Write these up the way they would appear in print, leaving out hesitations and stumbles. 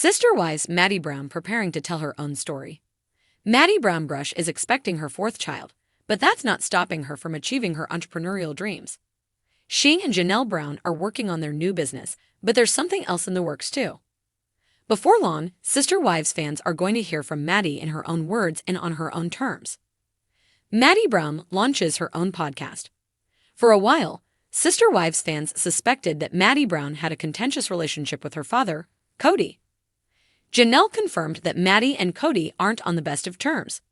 Sister wives Maddie Brown preparing to tell her own story. Maddie Brown Brush is expecting her fourth child, but that's not stopping her from achieving her entrepreneurial dreams. She and Janelle Brown are working on their new business, but there's something else in the works too. Before long, Sister Wives fans are going to hear from Maddie in her own words and on her own terms. Maddie Brown launches her own podcast. For a while, Sister Wives fans suspected that Maddie Brown had a contentious relationship with her father, Cody. Janelle confirmed that Maddie and Cody aren't on the best of terms,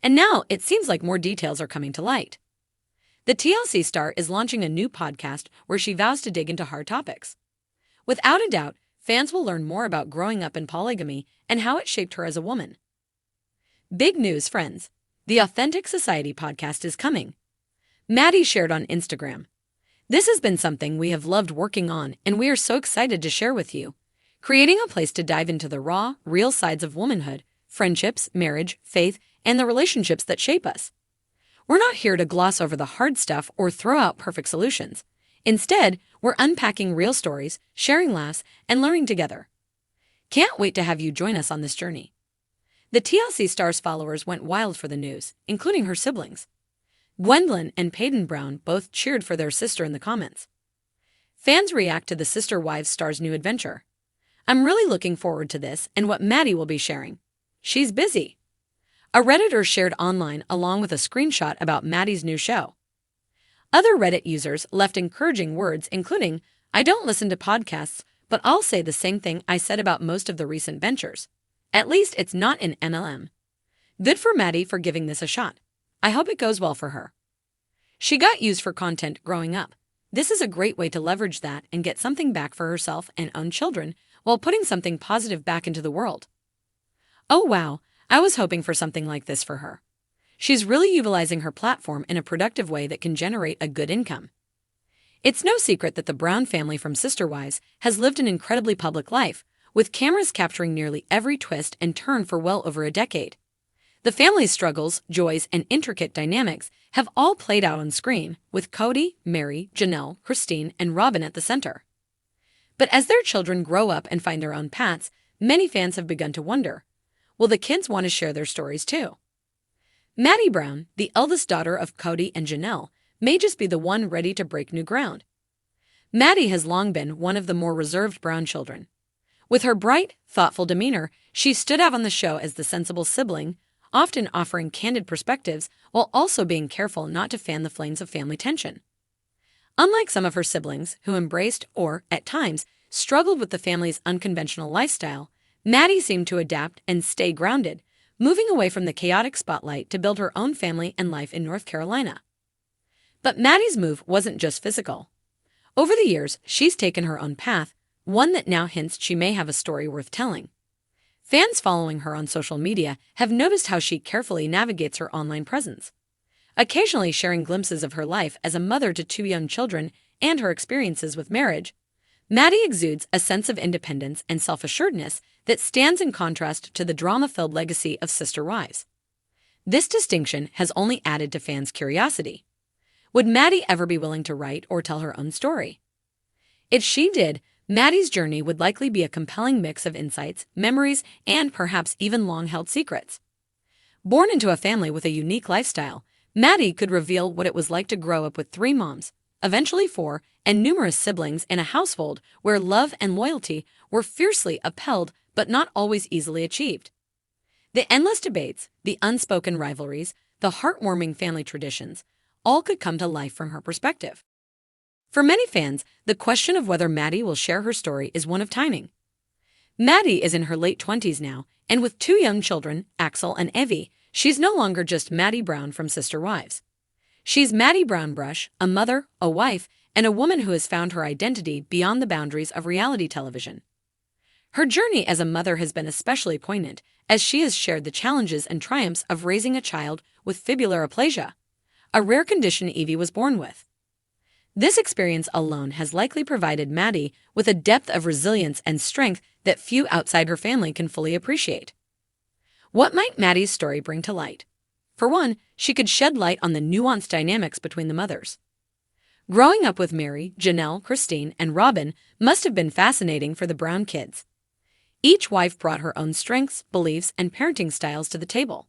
and now it seems like more details are coming to light. The TLC star is launching a new podcast where she vows to dig into hard topics. Without a doubt, fans will learn more about growing up in polygamy and how it shaped her as a woman. Big news, friends. The Authentic Society podcast is coming. Maddie shared on Instagram. This has been something we have loved working on, and we are so excited to share with you. Creating a place to dive into the raw, real sides of womanhood, friendships, marriage, faith, and the relationships that shape us. We're not here to gloss over the hard stuff or throw out perfect solutions. Instead, we're unpacking real stories, sharing laughs, and learning together. Can't wait to have you join us on this journey. The TLC star's followers went wild for the news, including her siblings. Gwendolyn and Peyton Brown both cheered for their sister in the comments. Fans react to the Sister Wives star's new adventure. I'm really looking forward to this and what Maddie will be sharing. She's busy. A Redditor shared online along with a screenshot about Maddie's new show. Other Reddit users left encouraging words, including, "I don't listen to podcasts, but I'll say the same thing I said about most of the recent ventures. At least it's not in MLM. Good for Maddie for giving this a shot. I hope it goes well for her. She got used for content growing up. This is a great way to leverage that and get something back for herself and own children while putting something positive back into the world. Oh wow, I was hoping for something like this for her. She's really utilizing her platform in a productive way that can generate a good income. It's no secret that the Brown family from Sister Wives has lived an incredibly public life, with cameras capturing nearly every twist and turn for well over a decade. The family's struggles, joys, and intricate dynamics have all played out on screen, with Cody, Mary, Janelle, Cristin, and Robin at the center. But as their children grow up and find their own paths, many fans have begun to wonder, will the kids want to share their stories too? Maddie Brown, the eldest daughter of Cody and Janelle, may just be the one ready to break new ground. Maddie has long been one of the more reserved Brown children. With her bright, thoughtful demeanor, she stood out on the show as the sensible sibling, often offering candid perspectives while also being careful not to fan the flames of family tension. Unlike some of her siblings, who embraced or, at times, struggled with the family's unconventional lifestyle, Maddie seemed to adapt and stay grounded, moving away from the chaotic spotlight to build her own family and life in North Carolina. But Maddie's move wasn't just physical. Over the years, she's taken her own path, one that now hints she may have a story worth telling. Fans following her on social media have noticed how she carefully navigates her online presence, occasionally sharing glimpses of her life as a mother to 2 young children and her experiences with marriage. Maddie exudes a sense of independence and self-assuredness that stands in contrast to the drama-filled legacy of Sister Wives. This distinction has only added to fans' curiosity. Would Maddie ever be willing to write or tell her own story? If she did, Maddie's journey would likely be a compelling mix of insights, memories, and perhaps even long-held secrets. Born into a family with a unique lifestyle, Maddie could reveal what it was like to grow up with 3 moms, eventually 4, and numerous siblings in a household where love and loyalty were fiercely upheld but not always easily achieved. The endless debates, the unspoken rivalries, the heartwarming family traditions, all could come to life from her perspective. For many fans, the question of whether Maddie will share her story is one of timing. Maddie is in her late 20s now, and with 2 young children, Axel and Evie, she's no longer just Maddie Brown from Sister Wives. She's Maddie Brown Brush, a mother, a wife, and a woman who has found her identity beyond the boundaries of reality television. Her journey as a mother has been especially poignant, as she has shared the challenges and triumphs of raising a child with fibular aplasia, a rare condition Evie was born with. This experience alone has likely provided Maddie with a depth of resilience and strength that few outside her family can fully appreciate. What might Maddie's story bring to light? For one, she could shed light on the nuanced dynamics between the mothers. Growing up with Mary, Janelle, Cristin, and Robin must have been fascinating for the Brown kids. Each wife brought her own strengths, beliefs, and parenting styles to the table.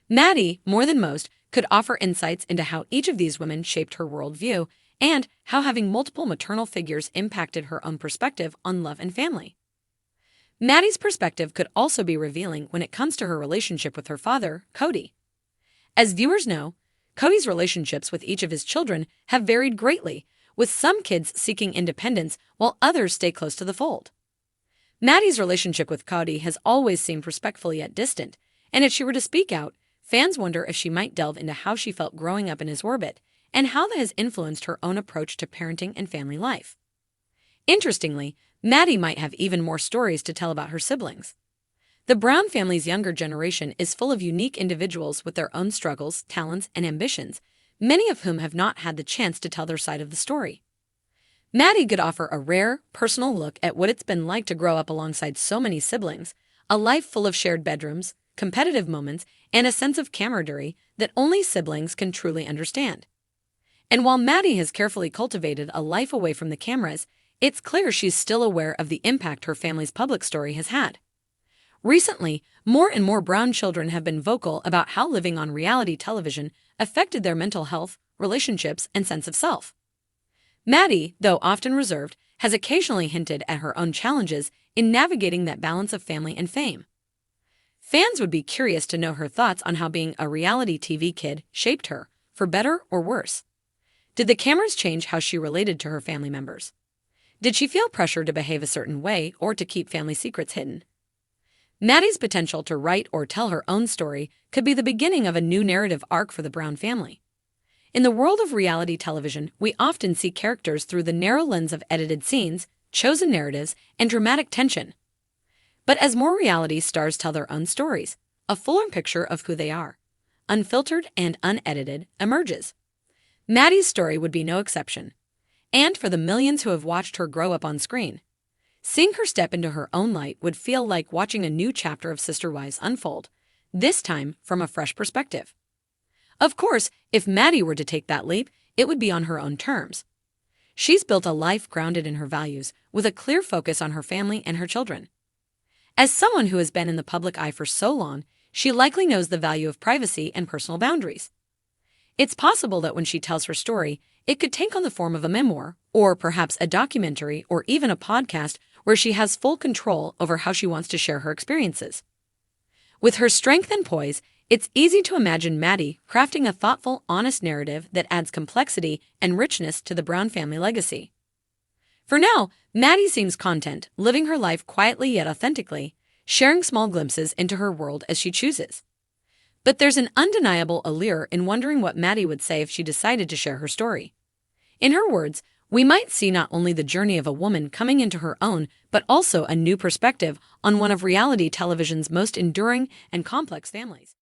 Maddie, more than most, could offer insights into how each of these women shaped her worldview and how having multiple maternal figures impacted her own perspective on love and family. Maddie's perspective could also be revealing when it comes to her relationship with her father, Cody. As viewers know, Cody's relationships with each of his children have varied greatly, with some kids seeking independence while others stay close to the fold. Maddie's relationship with Cody has always seemed respectful yet distant, and if she were to speak out, fans wonder if she might delve into how she felt growing up in his orbit and how that has influenced her own approach to parenting and family life. Interestingly, Maddie might have even more stories to tell about her siblings. The Brown family's younger generation is full of unique individuals with their own struggles, talents, and ambitions, many of whom have not had the chance to tell their side of the story. Maddie could offer a rare, personal look at what it's been like to grow up alongside so many siblings, a life full of shared bedrooms, competitive moments, and a sense of camaraderie that only siblings can truly understand. And while Maddie has carefully cultivated a life away from the cameras, it's clear she's still aware of the impact her family's public story has had. Recently, more and more Brown children have been vocal about how living on reality television affected their mental health, relationships, and sense of self. Maddie, though often reserved, has occasionally hinted at her own challenges in navigating that balance of family and fame. Fans would be curious to know her thoughts on how being a reality TV kid shaped her, for better or worse. Did the cameras change how she related to her family members? Did she feel pressure to behave a certain way or to keep family secrets hidden? Maddie's potential to write or tell her own story could be the beginning of a new narrative arc for the Brown family. In the world of reality television, we often see characters through the narrow lens of edited scenes, chosen narratives, and dramatic tension. But as more reality stars tell their own stories, a fuller picture of who they are, unfiltered and unedited, emerges. Maddie's story would be no exception. And for the millions who have watched her grow up on screen, seeing her step into her own light would feel like watching a new chapter of Sister Wives unfold, this time from a fresh perspective. Of course, if Maddie were to take that leap, it would be on her own terms. She's built a life grounded in her values, with a clear focus on her family and her children. As someone who has been in the public eye for so long, she likely knows the value of privacy and personal boundaries. It's possible that when she tells her story, it could take on the form of a memoir, or perhaps a documentary, or even a podcast where she has full control over how she wants to share her experiences. With her strength and poise, it's easy to imagine Maddie crafting a thoughtful, honest narrative that adds complexity and richness to the Brown family legacy. For now, Maddie seems content, living her life quietly yet authentically, sharing small glimpses into her world as she chooses. But there's an undeniable allure in wondering what Maddie would say if she decided to share her story. In her words, we might see not only the journey of a woman coming into her own, but also a new perspective on one of reality television's most enduring and complex families.